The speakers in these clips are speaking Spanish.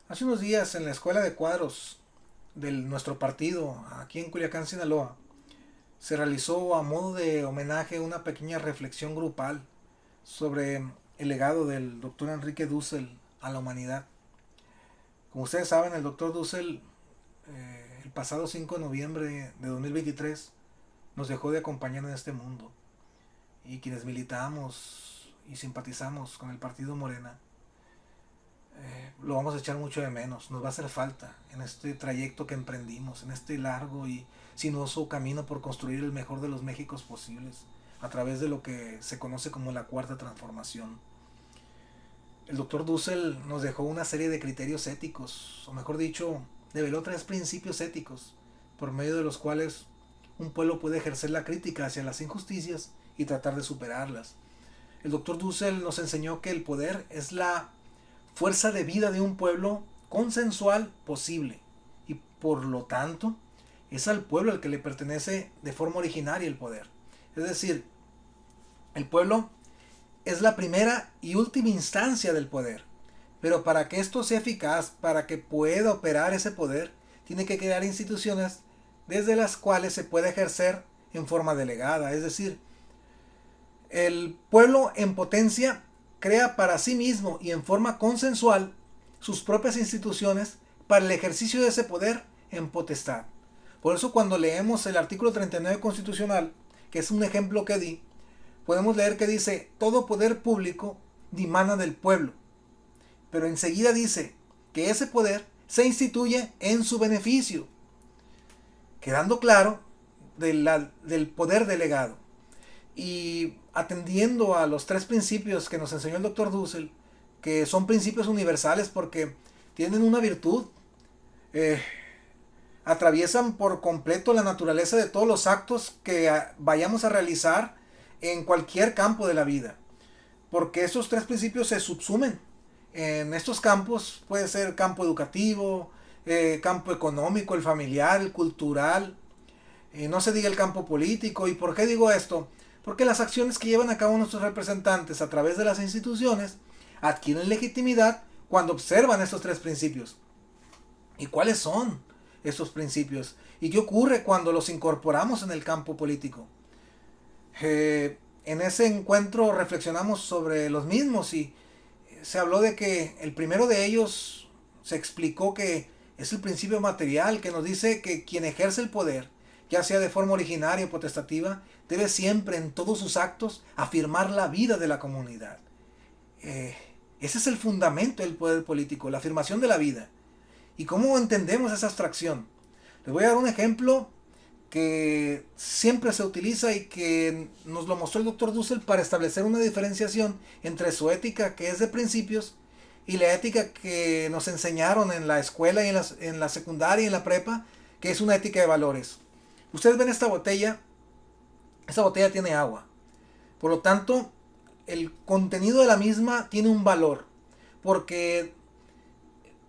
Hace unos días en la escuela de cuadros de nuestro partido, aquí en Culiacán, Sinaloa, se realizó a modo de homenaje una pequeña reflexión grupal sobre el legado del doctor Enrique Dussel a la humanidad. Como ustedes saben, el doctor Dussel el pasado 5 de noviembre de 2023 nos dejó de acompañar en este mundo. Y quienes militamos y simpatizamos con el partido Morena, lo vamos a echar mucho de menos, nos va a hacer falta en este trayecto que emprendimos, en este largo y sinuoso camino por construir el mejor de los Méxicos posibles, a través de lo que se conoce como la cuarta transformación. El doctor Dussel nos dejó una serie de criterios éticos, o mejor dicho, develó tres principios éticos, por medio de los cuales un pueblo puede ejercer la crítica hacia las injusticias y tratar de superarlas. El doctor Dussel nos enseñó que el poder es la fuerza de vida de un pueblo consensual posible y por lo tanto es al pueblo al que le pertenece de forma originaria el poder. Es decir, el pueblo es la primera y última instancia del poder, pero para que esto sea eficaz, para que pueda operar ese poder, tiene que crear instituciones desde las cuales se puede ejercer en forma delegada. Es decir, el pueblo en potencia crea para sí mismo y en forma consensual sus propias instituciones para el ejercicio de ese poder en potestad. Por eso cuando leemos el artículo 39 constitucional, que es un ejemplo que di, podemos leer que dice: todo poder público dimana del pueblo. Pero enseguida dice que ese poder se instituye en su beneficio, quedando claro del poder delegado. Y atendiendo a los tres principios que nos enseñó el doctor Dussel, que son principios universales porque tienen una virtud, eh, atraviesan por completo la naturaleza de todos los actos que vayamos a realizar en cualquier campo de la vida, porque esos tres principios se subsumen en estos campos. Puede ser campo educativo, campo económico, el familiar, el cultural, no se diga el campo político. ¿Y por qué digo esto? Porque las acciones que llevan a cabo nuestros representantes a través de las instituciones adquieren legitimidad cuando observan estos tres principios. ¿Y cuáles son estos principios? ¿Y qué ocurre cuando los incorporamos en el campo político? En ese encuentro reflexionamos sobre los mismos y se habló de que el primero de ellos se explicó que es el principio material, que nos dice que quien ejerce el poder, ya sea de forma originaria o potestativa, debe siempre en todos sus actos afirmar la vida de la comunidad. Ese es el fundamento del poder político, la afirmación de la vida. ¿Y cómo entendemos esa abstracción? Les voy a dar un ejemplo que siempre se utiliza y que nos lo mostró el doctor Dussel para establecer una diferenciación entre su ética, que es de principios, y la ética que nos enseñaron en la escuela y en la secundaria y en la prepa, que es una ética de valores. Ustedes ven esta botella tiene agua. Por lo tanto, el contenido de la misma tiene un valor, porque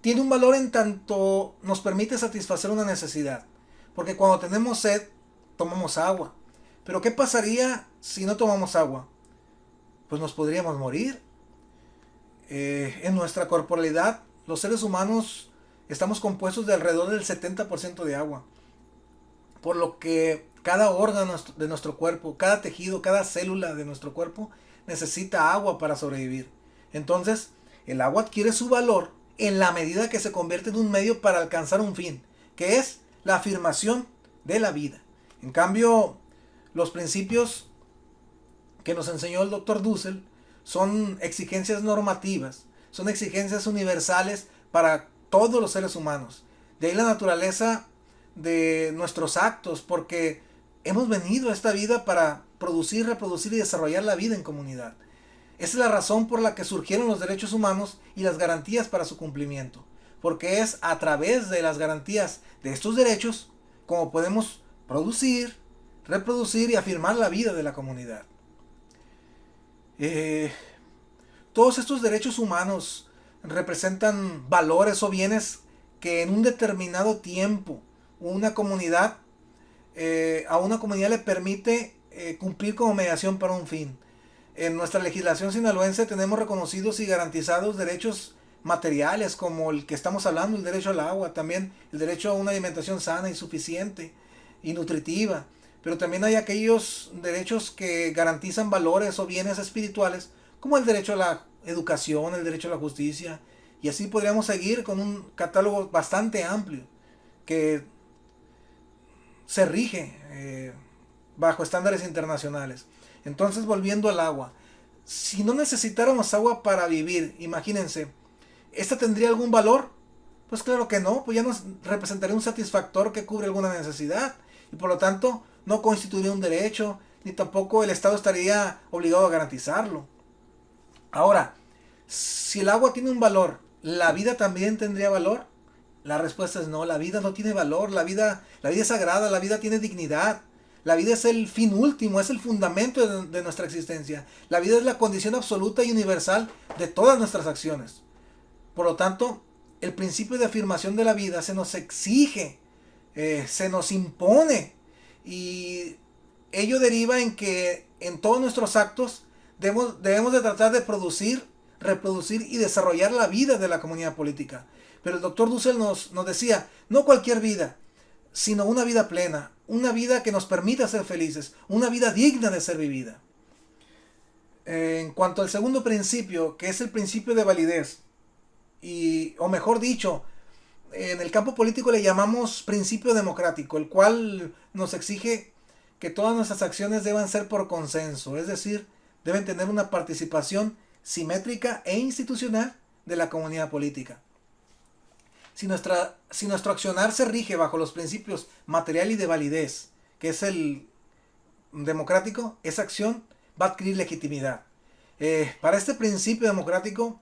tiene un valor en tanto nos permite satisfacer una necesidad. Porque cuando tenemos sed, tomamos agua. Pero ¿qué pasaría si no tomamos agua? Pues nos podríamos morir. En nuestra corporalidad, los seres humanos estamos compuestos de alrededor del 70% de agua. Por lo que cada órgano de nuestro cuerpo, cada tejido, cada célula de nuestro cuerpo necesita agua para sobrevivir. Entonces, el agua adquiere su valor en la medida que se convierte en un medio para alcanzar un fin, que es la afirmación de la vida. En cambio, los principios que nos enseñó el doctor Dussel son exigencias normativas, son exigencias universales para todos los seres humanos. De ahí la naturaleza de nuestros actos, porque hemos venido a esta vida para producir, reproducir y desarrollar la vida en comunidad. Esa es la razón por la que surgieron los derechos humanos y las garantías para su cumplimiento, porque es a través de las garantías de estos derechos como podemos producir, reproducir y afirmar la vida de la comunidad. Todos estos derechos humanos representan valores o bienes que en un determinado tiempo una comunidad a una comunidad le permite cumplir como mediación para un fin. En nuestra legislación sinaloense tenemos reconocidos y garantizados derechos materiales como el que estamos hablando, el derecho al agua, también el derecho a una alimentación sana y suficiente y nutritiva. Pero también hay aquellos derechos que garantizan valores o bienes espirituales, como el derecho a la educación, el derecho a la justicia. Y así podríamos seguir con un catálogo bastante amplio que se rige bajo estándares internacionales. Entonces, volviendo al agua, si no necesitáramos agua para vivir, imagínense, ¿esta tendría algún valor? Pues claro que no, pues ya nos representaría un satisfactor que cubre alguna necesidad y por lo tanto no constituiría un derecho, ni tampoco el Estado estaría obligado a garantizarlo. Ahora, si el agua tiene un valor, ¿la vida también tendría valor? La respuesta es no, la vida no tiene valor, la vida es sagrada, la vida tiene dignidad. La vida es el fin último, es el fundamento de nuestra existencia. La vida es la condición absoluta y universal de todas nuestras acciones. Por lo tanto, el principio de afirmación de la vida se nos exige, se nos impone, y ello deriva en que en todos nuestros actos debemos de tratar de producir, reproducir y desarrollar la vida de la comunidad política. Pero el doctor Dussel nos decía, no cualquier vida, sino una vida plena, una vida que nos permita ser felices, una vida digna de ser vivida. En cuanto al segundo principio, que es el principio de validez, o mejor dicho, en el campo político le llamamos principio democrático, el cual nos exige que todas nuestras acciones deban ser por consenso, es decir, deben tener una participación simétrica e institucional de la comunidad política. Si nuestro accionar se rige bajo los principios material y de validez, que es el democrático, esa acción va a adquirir legitimidad. Para este principio democrático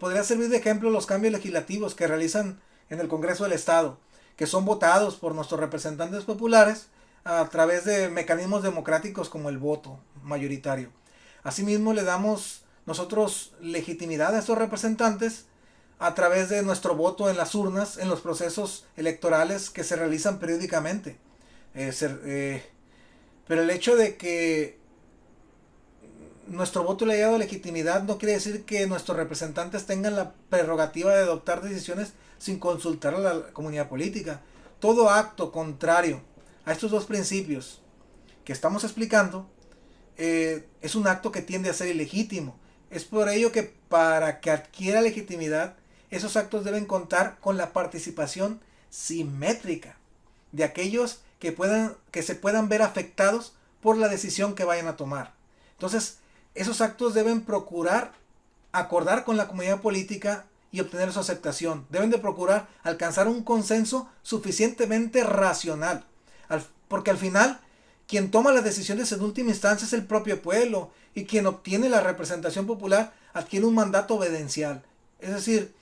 podría servir de ejemplo los cambios legislativos que realizan en el Congreso del Estado, que son votados por nuestros representantes populares a través de mecanismos democráticos como el voto mayoritario. Asimismo, le damos nosotros legitimidad a estos representantes a través de nuestro voto en las urnas, en los procesos electorales que se realizan periódicamente. Pero el hecho de que nuestro voto le haya dado legitimidad no quiere decir que nuestros representantes tengan la prerrogativa de adoptar decisiones sin consultar a la comunidad política. Todo acto contrario a estos dos principios que estamos explicando es un acto que tiende a ser ilegítimo. Es por ello que para que adquiera legitimidad, esos actos deben contar con la participación simétrica de aquellos que se puedan ver afectados por la decisión que vayan a tomar. Entonces, esos actos deben procurar acordar con la comunidad política y obtener su aceptación. Deben de procurar alcanzar un consenso suficientemente racional. Porque al final, quien toma las decisiones en última instancia es el propio pueblo, y quien obtiene la representación popular adquiere un mandato obedencial. Es decir,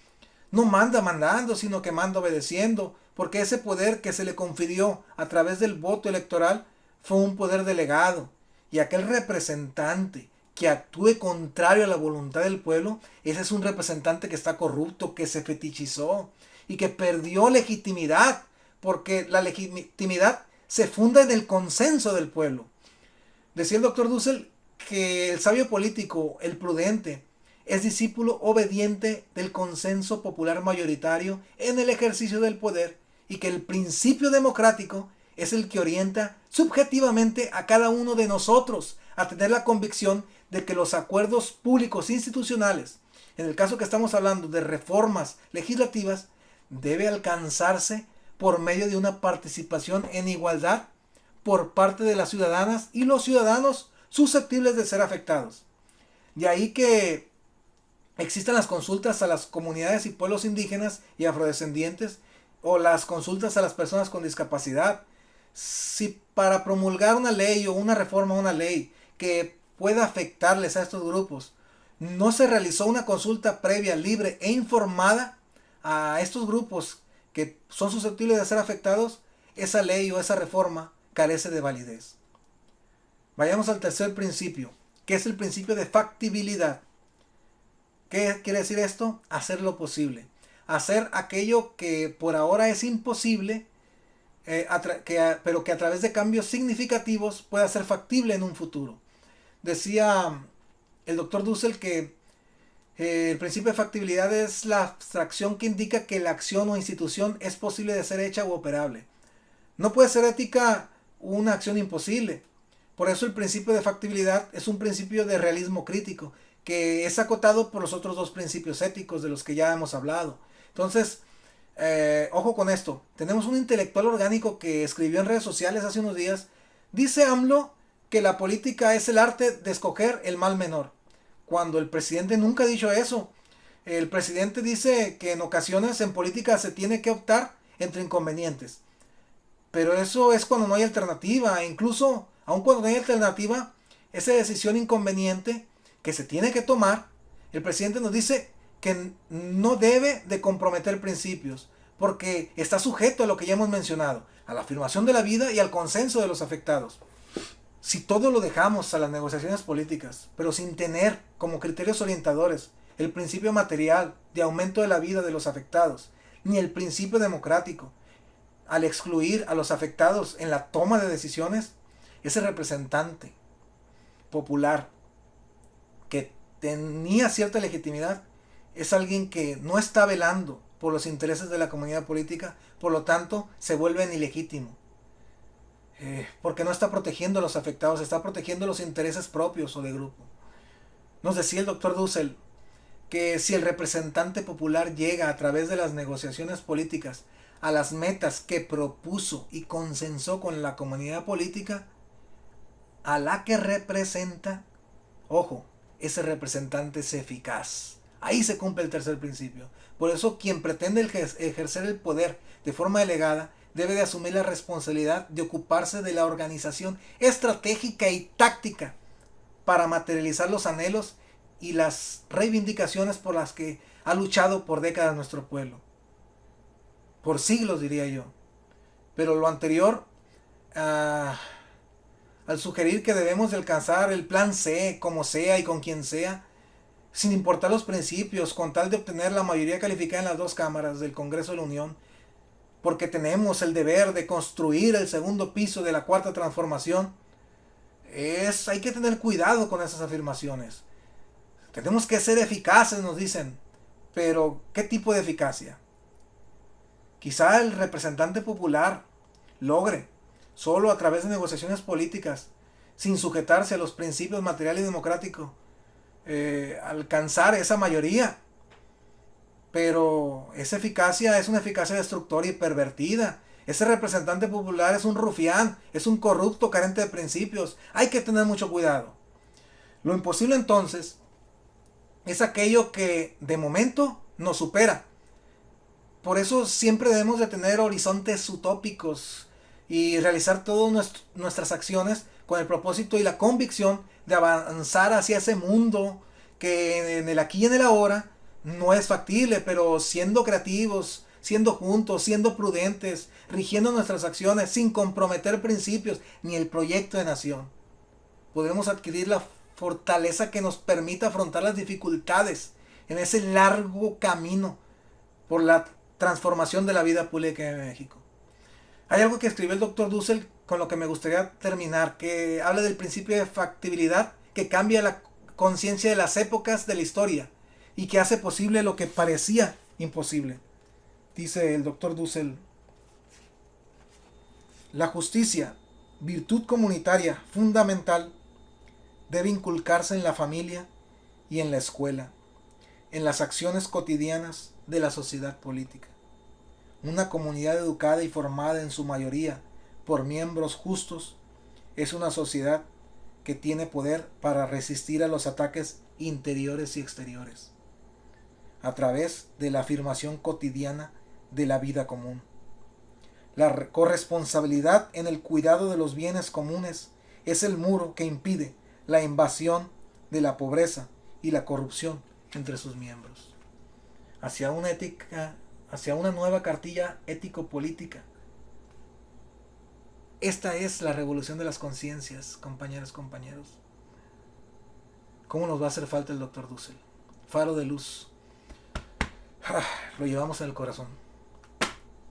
no manda mandando, sino que manda obedeciendo, porque ese poder que se le confirió a través del voto electoral fue un poder delegado, y aquel representante que actúe contrario a la voluntad del pueblo, ese es un representante que está corrupto, que se fetichizó y que perdió legitimidad, porque la legitimidad se funda en el consenso del pueblo. Decía el doctor Dussel que el sabio político, el prudente, es discípulo obediente del consenso popular mayoritario en el ejercicio del poder, y que el principio democrático es el que orienta subjetivamente a cada uno de nosotros a tener la convicción de que los acuerdos públicos institucionales, en el caso que estamos hablando de reformas legislativas, debe alcanzarse por medio de una participación en igualdad por parte de las ciudadanas y los ciudadanos susceptibles de ser afectados. De ahí que existan las consultas a las comunidades y pueblos indígenas y afrodescendientes, o las consultas a las personas con discapacidad. Si para promulgar una ley o una reforma a una ley que pueda afectarles a estos grupos no se realizó una consulta previa, libre e informada a estos grupos que son susceptibles de ser afectados, esa ley o esa reforma carece de validez. Vayamos al tercer principio, que es el principio de factibilidad. ¿Qué quiere decir esto? Hacer lo posible. Hacer aquello que por ahora es imposible, pero que a través de cambios significativos pueda ser factible en un futuro. Decía el doctor Dussel que El principio de factibilidad es la abstracción que indica que la acción o institución es posible de ser hecha u operable. No puede ser ética una acción imposible. Por eso el principio de factibilidad es un principio de realismo crítico, que es acotado por los otros dos principios éticos de los que ya hemos hablado. Entonces, ojo con esto. Tenemos un intelectual orgánico que escribió en redes sociales hace unos días. Dice AMLO que la política es el arte de escoger el mal menor, cuando el presidente nunca ha dicho eso. El presidente dice que en ocasiones en política se tiene que optar entre inconvenientes. Pero eso es cuando no hay alternativa. Incluso, aun cuando no hay alternativa, esa decisión inconveniente que se tiene que tomar, el presidente nos dice que no debe de comprometer principios, porque está sujeto a lo que ya hemos mencionado, a la afirmación de la vida y al consenso de los afectados. Si todo lo dejamos a las negociaciones políticas, pero sin tener como criterios orientadores el principio material de aumento de la vida de los afectados, ni el principio democrático, al excluir a los afectados en la toma de decisiones, ese representante popular que tenía cierta legitimidad es alguien que no está velando por los intereses de la comunidad política, por lo tanto se vuelve ilegítimo. Porque no está protegiendo a los afectados, está protegiendo los intereses propios o de grupo. Nos decía el doctor Dussel que si el representante popular llega a través de las negociaciones políticas a las metas que propuso y consensó con la comunidad política a la que representa, ojo, ese representante es eficaz. Ahí se cumple el tercer principio. Por eso quien pretende ejercer el poder de forma delegada debe de asumir la responsabilidad de ocuparse de la organización estratégica y táctica para materializar los anhelos y las reivindicaciones por las que ha luchado por décadas nuestro pueblo. Por siglos, diría yo. Pero lo anterior, al sugerir que debemos de alcanzar el plan C, como sea y con quien sea, sin importar los principios, con tal de obtener la mayoría calificada en las dos cámaras del Congreso de la Unión, porque tenemos el deber de construir el segundo piso de la cuarta transformación, hay que tener cuidado con esas afirmaciones. Tenemos que ser eficaces, nos dicen, pero ¿qué tipo de eficacia? Quizá el representante popular logre, solo a través de negociaciones políticas, sin sujetarse a los principios material y democrático, alcanzar esa mayoría. Pero esa eficacia es una eficacia destructora y pervertida. Ese representante popular es un rufián, es un corrupto carente de principios. Hay que tener mucho cuidado. Lo imposible entonces es aquello que de momento nos supera. Por eso siempre debemos de tener horizontes utópicos y realizar todas nuestras acciones con el propósito y la convicción de avanzar hacia ese mundo que en el aquí y en el ahora no es factible, pero siendo creativos, siendo juntos, siendo prudentes, rigiendo nuestras acciones sin comprometer principios ni el proyecto de nación, podremos adquirir la fortaleza que nos permita afrontar las dificultades en ese largo camino por la transformación de la vida pública en México. Hay algo que escribió el doctor Dussel con lo que me gustaría terminar, que habla del principio de factibilidad que cambia la conciencia de las épocas de la historia y que hace posible lo que parecía imposible. Dice el doctor Dussel: la justicia, virtud comunitaria fundamental, debe inculcarse en la familia y en la escuela, en las acciones cotidianas de la sociedad política. Una comunidad educada y formada en su mayoría por miembros justos es una sociedad que tiene poder para resistir a los ataques interiores y exteriores, a través de la afirmación cotidiana de la vida común. La corresponsabilidad en el cuidado de los bienes comunes es el muro que impide la invasión de la pobreza y la corrupción entre sus miembros. Hacia una nueva cartilla ético-política. Esta es la revolución de las conciencias, compañeros. ¿Cómo nos va a hacer falta el doctor Dussel? Faro de luz. Lo llevamos en el corazón.